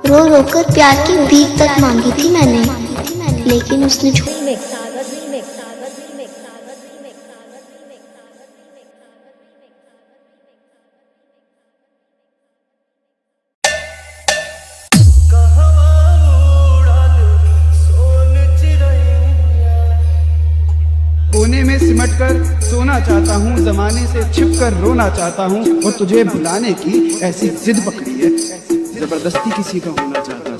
रो रो कर प्यार की भीख तक मांगी थी मैंने, लेकिन उसने कोने में सिमट कर सोना चाहता हूँ, जमाने से छिप कर रोना चाहता हूँ, और तुझे भुलाने की ऐसी जिद पकड़ी है, जबरदस्ती किसी का होना चाहता हूँ।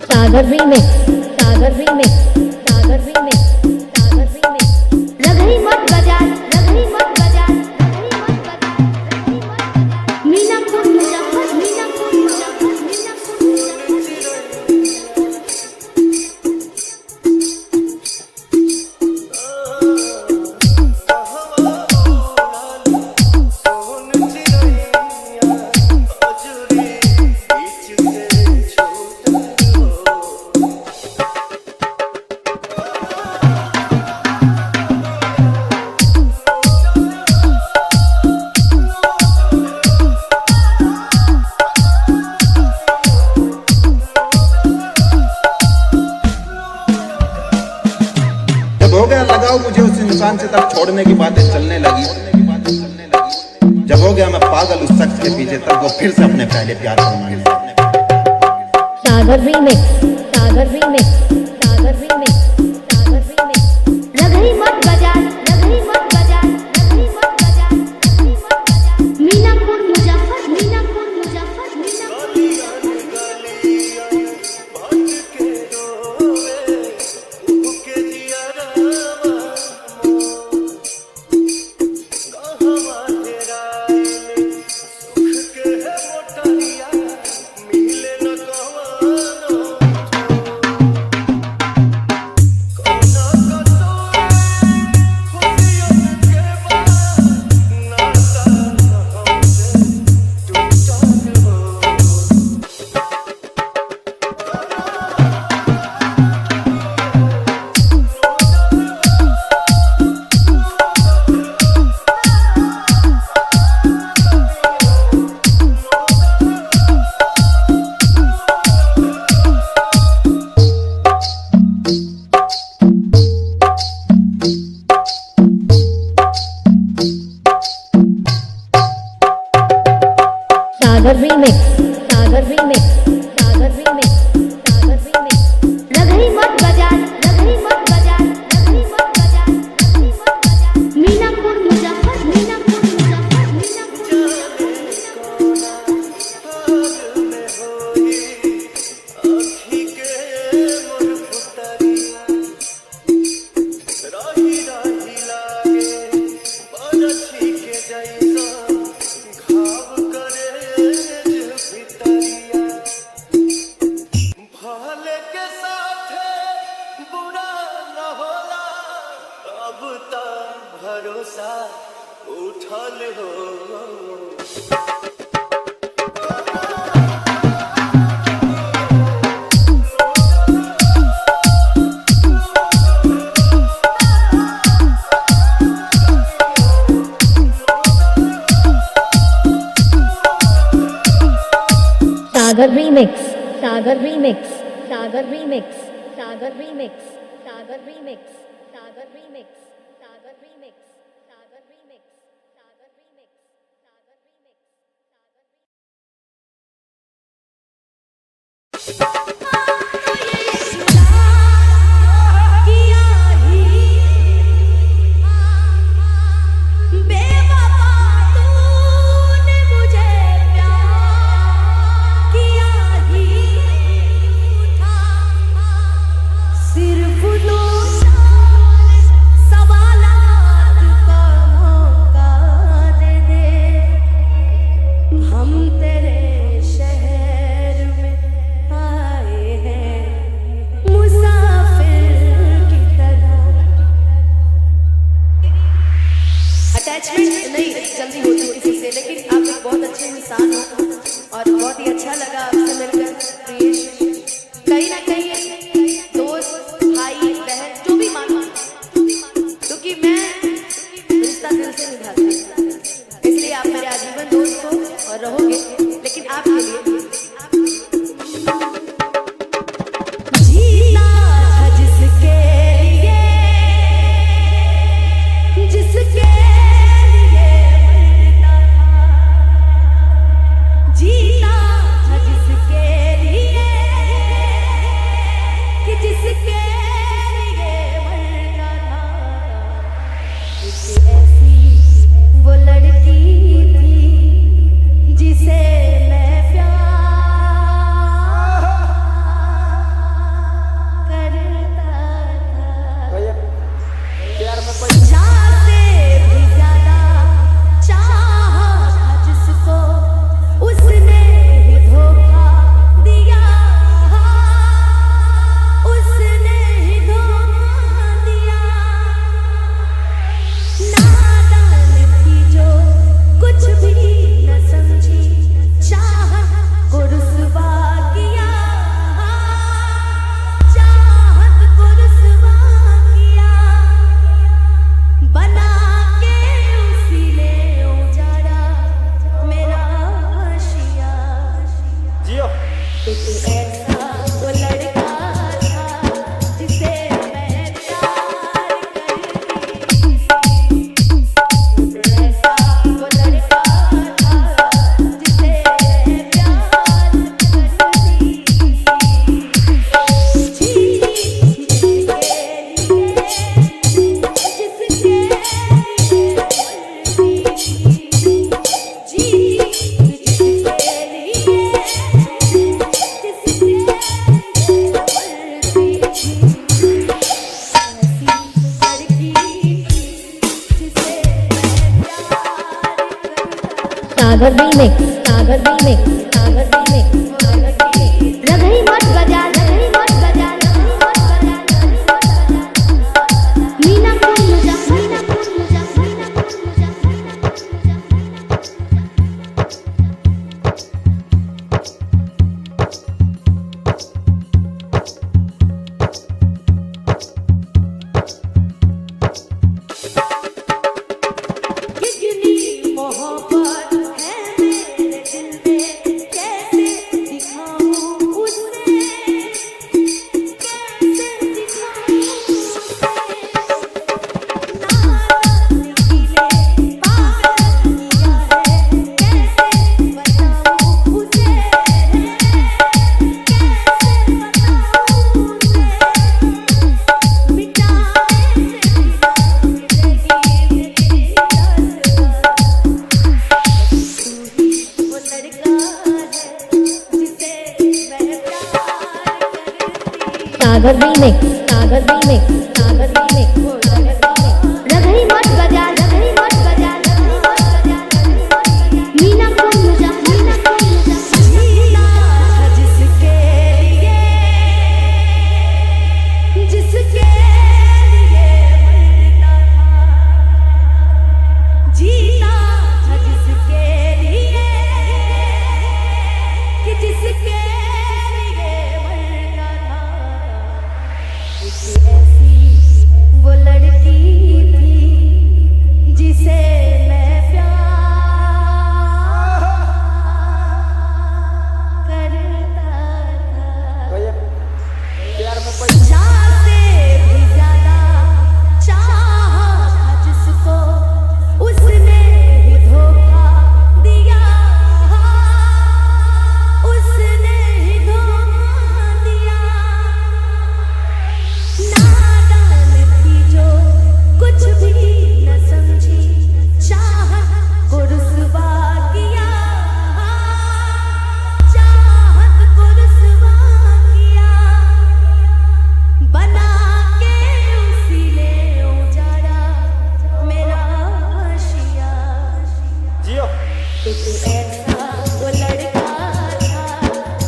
सागर रीमिक्स, सागर रीमिक्स, सागर रीमिक्स, सागर रीमिक्स। रगड़ी मत बजा, रगड़ी मत बजा, रगड़ी मत बजा, रगड़ी मत बजा। मीनापुर मुजफ्फर, मीनापुर मुजफ्फर, मीनापुर हो गया लगाओ मुझे उस इंसान से, तब छोड़ने की बातें चलने लगी। जब हो गया मैं पागल उस शख्स के पीछे, तब वो फिर से अपने पहले प्यार को मांगने लगी। सागर रीमिक्स, सागर रीमिक्स, सागर रीमिक्स, सागर रीमिक्स। रगड़ी मत बजा, रगड़ी मत बजा, रगड़ी मत बजा, रगड़ी मत बजा। मीनापुर मुजफ्फर, मीनापुर मुजफ्फर, मीनापुर सागर रीमिक्स, सागर रीमिक्स, सागर रीमिक्स, सागर रीमिक्स। रगड़ी मत बजा, रगड़ी मत बजा, रगड़ी मत बजा, रगड़ी मत बजा। मीनापुर मुजफ्फर, मीनापुर मुजफ्फर, मीनापुर भरोसा उठल हो। सागर रीमिक्स, सागर रीमिक्स, सागर रीमिक्स, सागर रीमिक्स, सागर रीमिक्स, सागर रीमिक्स, सागर रीमिक्स, सागर रीमिक्स, सागर रीमिक्स, सागर अटैचमेंट नहीं जल्दी होती किसी से, लेकिन आप एक बहुत अच्छे इंसान हो और बहुत ही अच्छा लगा आपसे मिलकर। कहीं ना कहीं दोस्त, भाई, बहन जो भी मानो, क्योंकि मैं रिश्ता दिल से निभाती हूँ, इसलिए आप मेरे आजीवन दोस्त हो और रहोगे। लेकिन आपके लिए ऐसा वो लड़का था जिसे मैं प्यार करती ऐसा वो लड़का था जिसे मैं प्यार करती जी जिसके लिए सागर रीमिक्स, सागर रीमिक्स, सागर रीमिक्स, सागर रीमिक्स। रगही मत बजा, रगही मत बजा, रगही मत बजा, रगही मत बजा। मीना को मुझा, मीना को मुझा, मीना को मुझा, मीना को कितनी मोहब्बत है मेरे दिल में कैसे दिखाऊं उसे कैसे दिखाऊं उसे नाराज निकले पागल किया है कैसे बताऊं उसे कैसे बताऊं उसे मिटाने से बिना जिंदगी में वो लड़का है जिसे मैं प्यार करती सागर रीमिक्स, सागर रीमिक्स, सागर रीमिक्स। वो लड़का रगही मत बजा, रगही मत बजा, रगही मत बजा, रगही मत बजा। मीना को मुझा, मीना को मुझा। जीना था जिसके लिए मरना था जीना था जिसके लिए कि जिसके लिए मरना था एक ऐसी वो लड़की थी जिसे मैं प्यार करता था जान से भी ज्यादा चाहा था जिसको उसने ही धोखा दिया उसने ही धोखा दिया नादान थी जो कुछ भी न समझी चाहत को रुसवा किया चाहत को रुसवा किया बना के उसी ने उजाड़ा मेरा आशिया एक ऐसा वो लड़का था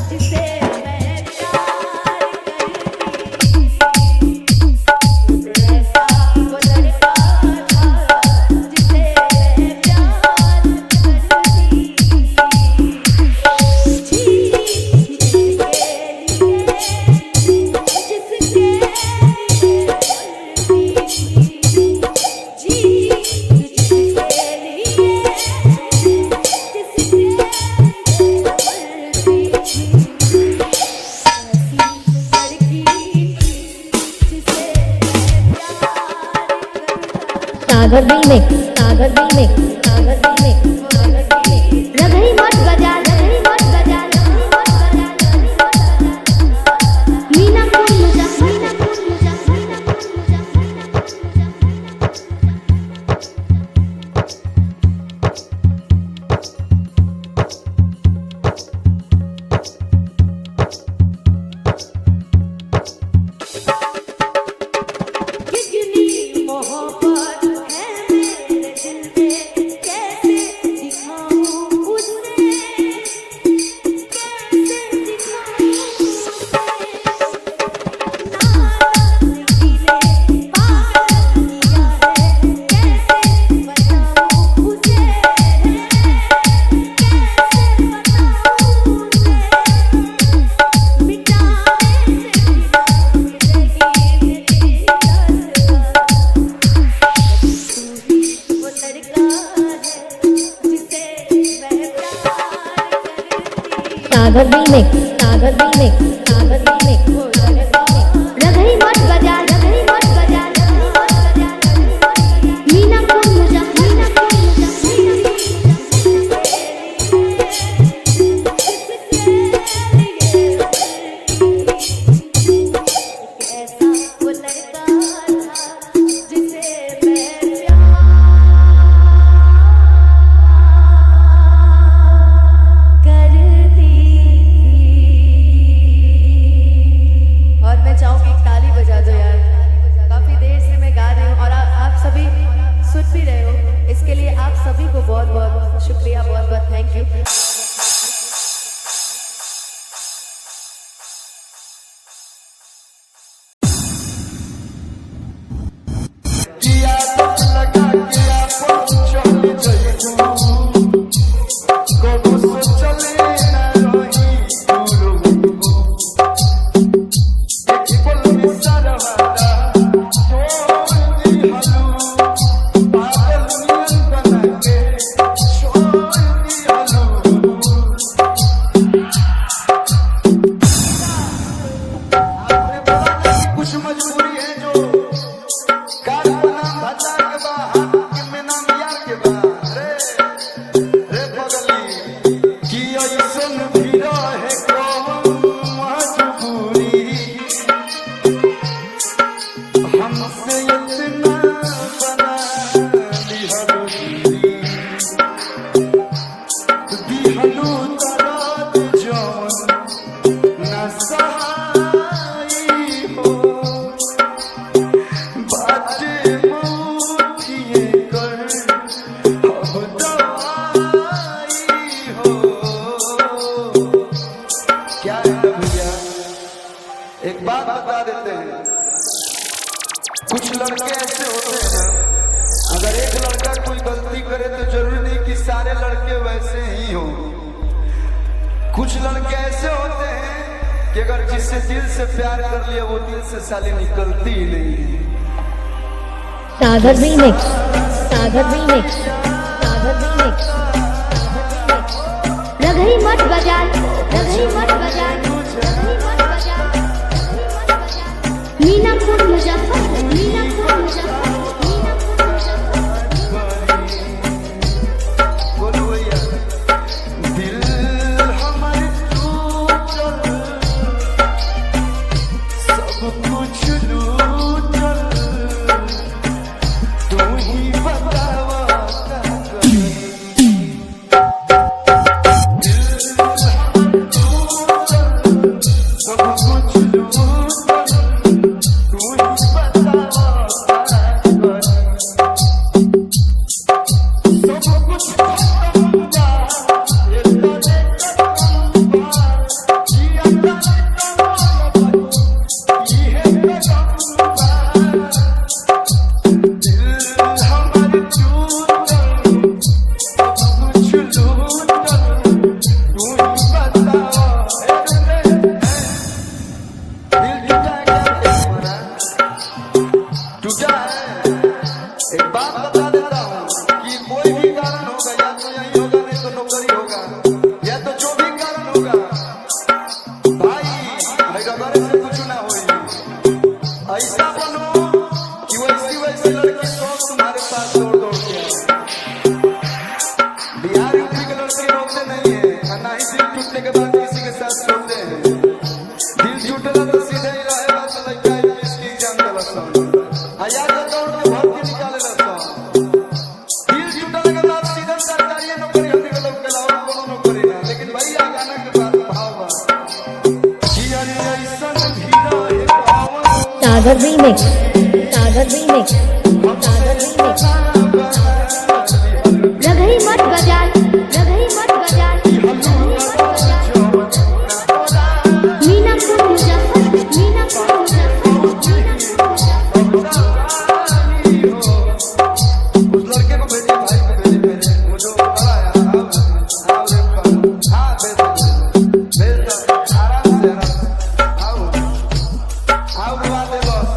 जिसे मैं प्यार करती ऐसा वो लड़का था जिसे मैं प्यार करती जी जिसके लिए सागर रीमिक्स, सागर रीमिक्स, सागर रीमिक्स, सागर रीमिक्स। रगही मत बजा, रगही मत बजा, रगही मत बजा, रगही मत बजा। मीना को मुझा, मीना को मुझा, मीना को मुझा, मीना को कितनी मोहब्बत है मेरे दिल में कैसे सागर रीमिक्स, सागर रीमिक्स, सागर रीमिक्स, रघई मठ बाजार, रघई मठ बाजार, मीनापुर मुजफ्फरपुर, ऐसा वो लड़का था जिसे मैं करती। और मैं चाहूंगी एक ताली बजा दो यार, काफी देर से मैं गा रही हूँ और आप सभी सुन भी रहे हो, इसके लिए आप सभी को बहुत बहुत शुक्रिया, बहुत बहुत थैंक यू। एक बात बता देते हैं, कुछ लड़के ऐसे होते हैं ना, अगर एक लड़का कोई गलती करे तो जरूरी नहीं कि सारे लड़के वैसे ही हो। कुछ लड़के ऐसे होते हैं कि अगर जिससे दिल से प्यार कर लिया वो दिल से साले निकलती ही नहीं है। सागर रीमिक्स, सागर रीमिक्स, सागर रीमिक्स, रघई मठ बाजार, रघई मठ बाजार, रघई मठ बाजार, मीनापुर मुजफ्फरपुर, मीनापुर मुजफ्फरपुर, बोलो भैया, दिल हमारे टूटल, सब कुछ लूटल, तू ही बतावा क्या करूं। सब कुछ लूटल, तू ही बतावा क्या करूं। सब कुछ खत्म जा, ये तो जिया ये है दिल हमारे टूटल, सब कुछ लूटल, तू ही बतावा। दिल टूटा है क्या हमारा? टूटा है। एक बात बता देता हूँ कि कोई भी कारण होगा, या तो यही होगा, नहीं तो नौकरी होगा, या तो जो भी कारण होगा भाई रगड़े से कुछ ना हो। ऐसा बनो कि वैसी वैसी लड़की सब तुम्हारे पास दौड़ दौड़ के आए। बिहार यूपी के लड़के रोकते नहीं है, और ना ही दिल टूटने के बाद किसी के साथ छोड़ते हैं। दिल टूटेला तो सीधे ही रहेगा, तो लड़का इसकी एग्जाम देला सब या तो दौड़ के भर के निकाले ला सब। दिल टूटने के बाद सीधे सरकारी नौकरी हमने के लोग के लाओ कोनो नौकरी ना। लेकिन भैया गाना के बाद भाव बा जिया रे ऐसन भीड़ा है पावन, सागर रीमिक्स, सागर रीमिक्स, सागर रीमिक्स, रघई मठ बाजार, रघई मठ बाजार, मीनापुर मुजफ्फरपुर, मीनापुर उस लड़के को भेजिए, भाई को भेजिए, भेजिए मुझे बड़ा है। आओ रे हाँ भेज दो, आराम से आओ आओ बुला दे बस।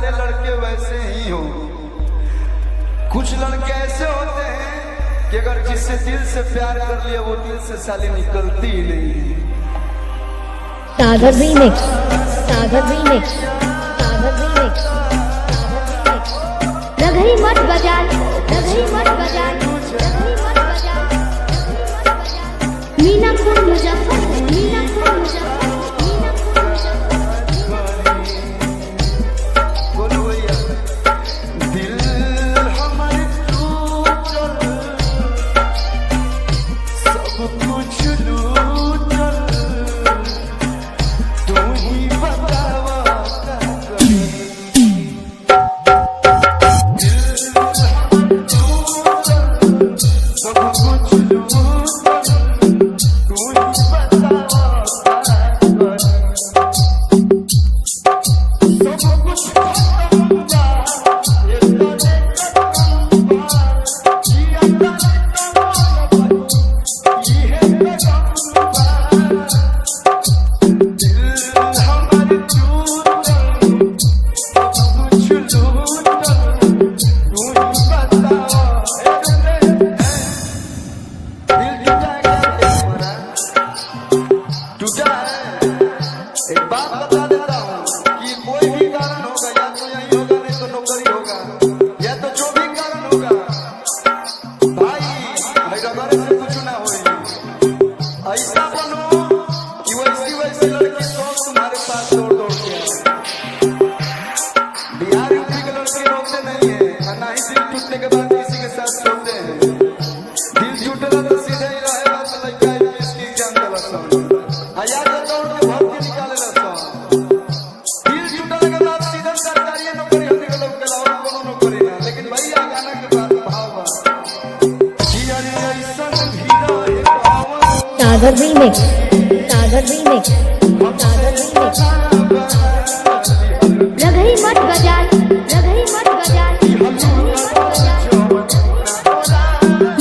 सारे लड़के वैसे ही हो। कुछ लड़के ऐसे होते हैं कि अगर जिससे दिल से प्यार कर लिया वो दिल से साली निकलती ही नहीं। सागर रीमिक्स, सागर रीमिक्स, सागर रीमिक्स, रघई मत बजान, रघई मत बजान, रघई मत बजान, मीनापुर मुजफ्फर, मीनापुर मुजफ्फर, मीनापुर मुजफ्फर। बोलो भैया, दिल हमारे टूटल, सब कुछ लूटल, तू ही बतावा क्या करूं। सागर रीमिक्स, सागर रीमिक्स, सागर रीमिक्स, रघई मत बजान, रघई मत बजान,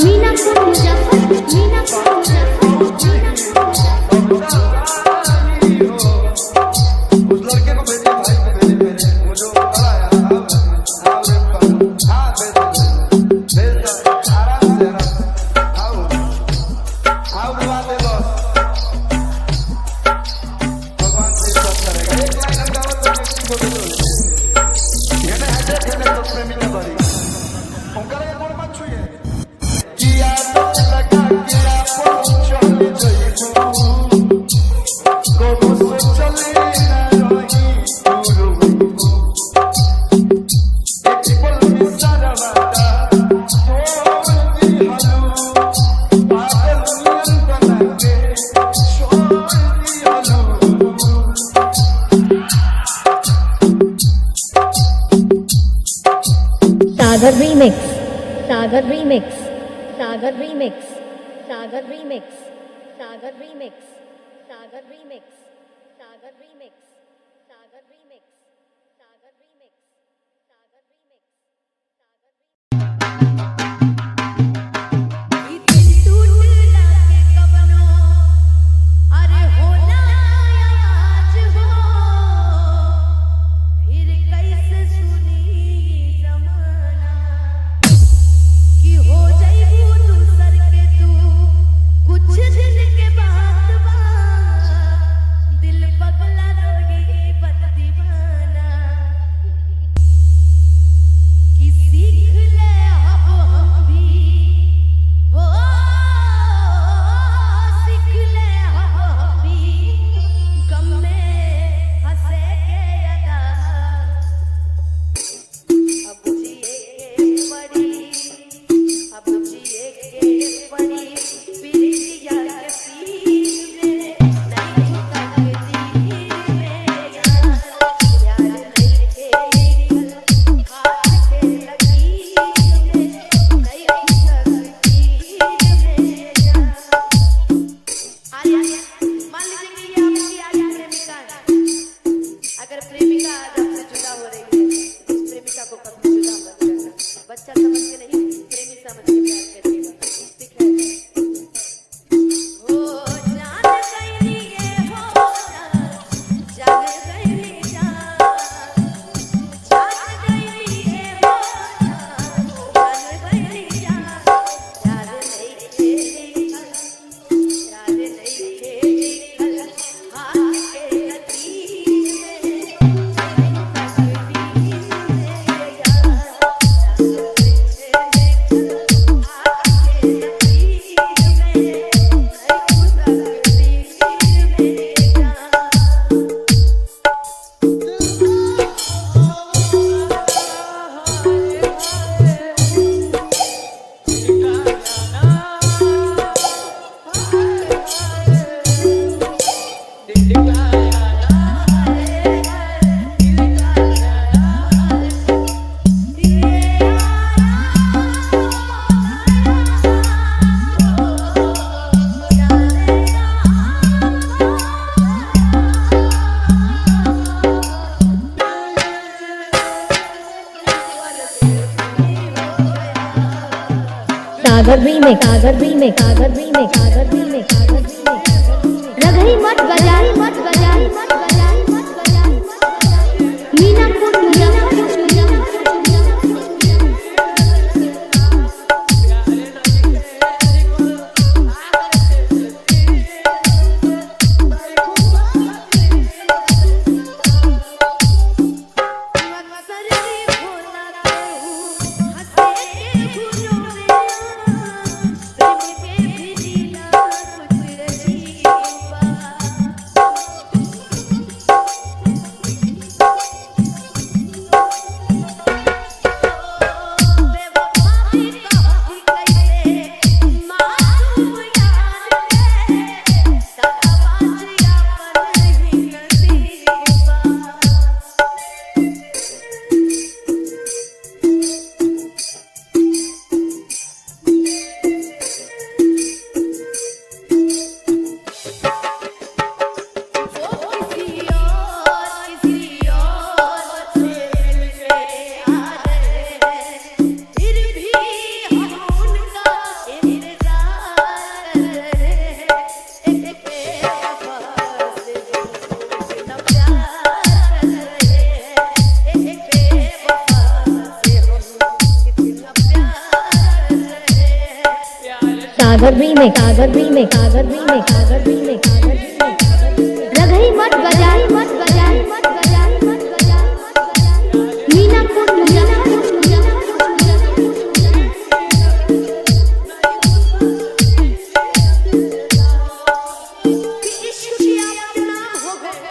मीनापुर मुजफ्फर, मीनापुर मुजफ्फर, उस लड़के को भेजे, भाई को भेजे, मेरे मुझे बड़ा यार आराम से आओ आओ बुला दे बॉस। भगवान से सब करेगा। एक लाइन हम गावत तो किसी को दे दो ये ना हटे खेले तो प्रेमी ना बड़ी हम करेगा कौन मत छुए किया तो लगा के आप चल जाइए को सो चले ना रही दूर एक पल में सारा वादा छोड़ दी हलू पागल नियन बना के छोड़ दी हलू। सागर रीमिक्स, सागर रीमिक्स, सागर रीमिक्स, सागर रीमिक्स, सागर रीमिक्स, सागर रीमिक्स, सागर रीमिक्स, सागर रीमिक्स, सागर रीमिक्स, सागर रीमिक्स, अरे होला आवाज हो फिर कैसे सुनी जमाना कि हो जाइबू दूसर के तू कुछ दिन के बाद दिल पगला रोगी बद दीवाना कि सीख ले अब सागर रीमेक्स, सागर रीमेक्स, सागर रीमेक्स, सागर रीमेक्स, सागर रीमेक्स। रगही मत बजाई, मत बजाई, मत बजाई, मत बजाई। मीनापुर, मीनापुर, सागर रीमेक्स, सागर रीमेक्स, सागर रीमेक्स, सागर रीमेक्स, सागर रीमेक्स। रगही मत बजाई, मत बजाई, मत बजाई, मत बजाई, मत बजाई। मीनापुर, मीनापुर, इश्क किया बदनाम हो गए,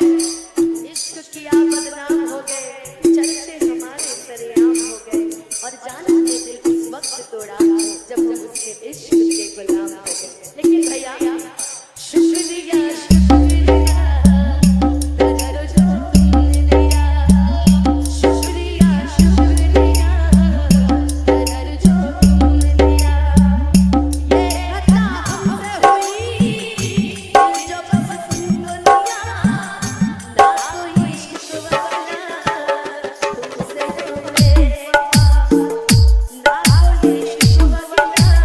इश्क किया बदनाम हो गए, चर्चे हमारे सरेआम हो गए और जाना के दिल उस वक्त तोड़ा जब हम उसके इश्क के गुलाम हो गए। लेकिन भैया शुक्रिया, शुक्रिया करो जो तुमने दिया, शुक्रिया, शुक्रिया करो जो तुमने दिया। ये खता हमसे हुई जो बस तुमको दिया, ना कोई इश्क वगैरह तुमसे हुए, ना कोई इश्क वगैरह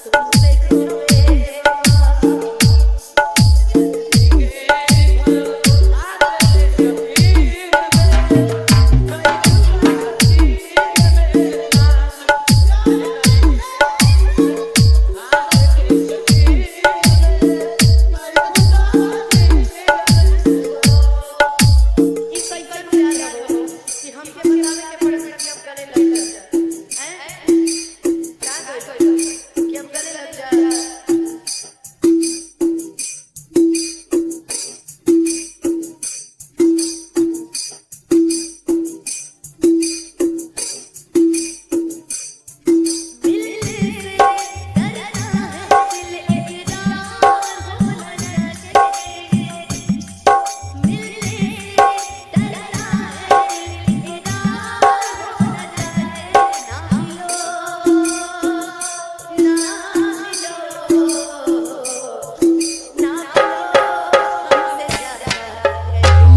तुमसे हुए। ई कैसन प्यार हो कि हमके बतावे के पड़े कि हम गले लग जाए हैं, का कोई कि हम गले लग जाए।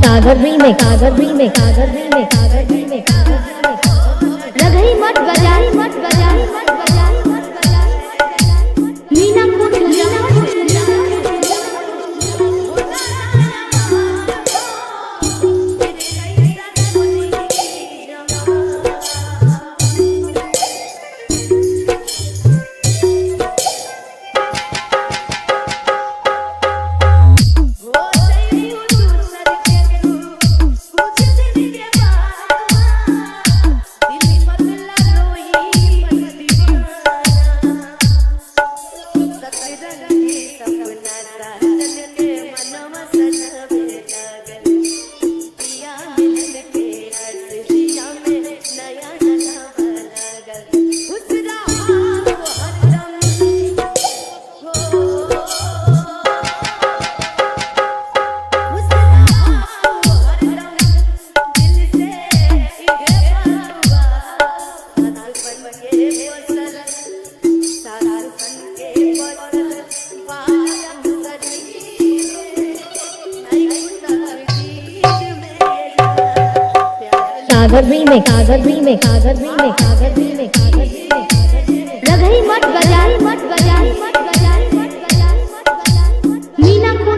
सागर रीमेक्स, सागर रीमेक्स, सागर रीमेक्स, सागर रीमेक्स, सागर रीमेक्स। रगही मत बजाई, मत बजाई, मत बजाई, मत बजाई। मीनापुर, मीनापुर, सागर रीमेक्स, सागर रीमेक्स, सागर रीमेक्स, सागर रीमेक्स, सागर रीमेक्स। रगही मत बजाई मत बजाई मत बजाई मत बजाई मत बजाई मीना को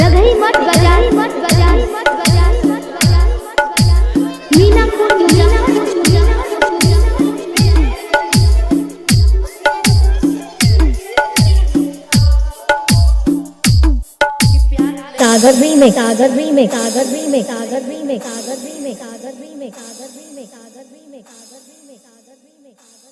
लगई मत बजाई मत बजाई मत बजाई मत बजाई मत बजाई मीना को कागर भी में कागर भी में कागर भी में कागर भी में कागर भी में कागर भी में कागर भी में कागर भी में कागर भी में कागर भी में